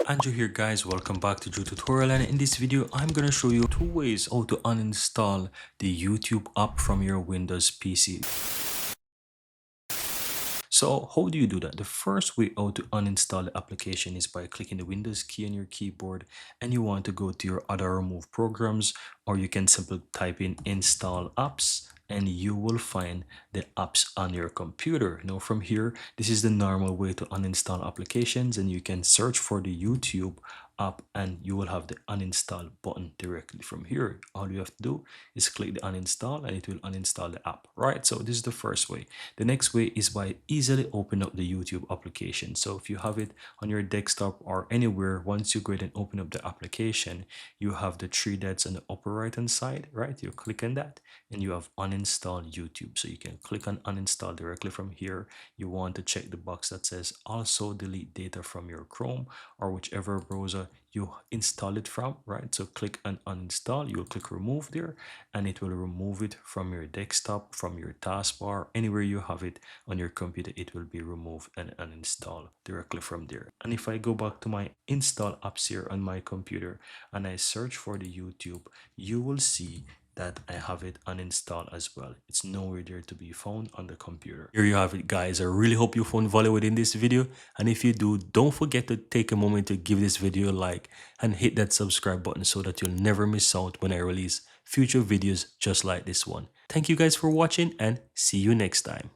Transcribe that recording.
Andrew here guys, welcome back to Drew Tutorial, and in this video I'm gonna show you two ways how to uninstall the YouTube app from your Windows PC. So how do you do that? The first way how to uninstall the application is by clicking the Windows key on your keyboard, and you want to go to your other remove programs, or you can simply type in install apps and you will find the apps on your computer. Now from here, this is the normal way to uninstall applications, and you can search for the YouTube app and you will have the uninstall button directly from here. All you have to do is click the uninstall and it will uninstall the app, right? So this is the first way. The next way is by easily open up the YouTube application. So if you have it on your desktop or anywhere, once you go ahead and open up the application, you have the three dots on the upper right hand side, right? You click on that and you have uninstall YouTube. So you can click on uninstall directly from here. You want to check the box that says also delete data from your Chrome or whichever browser you install it from, right? So click on uninstall, you'll click remove there and it will remove it from your desktop, from your taskbar, anywhere you have it on your computer, it will be removed and uninstalled directly from there. And if I go back to my install apps here on my computer and I search for the YouTube, you will see that I have it uninstalled as well. It's nowhere there to be found on the computer. Here you have it guys. I really hope you found value within this video, and if you do, don't forget to take a moment to give this video a like and hit that subscribe button so that you'll never miss out when I release future videos just like this one. Thank you guys for watching and see you next time.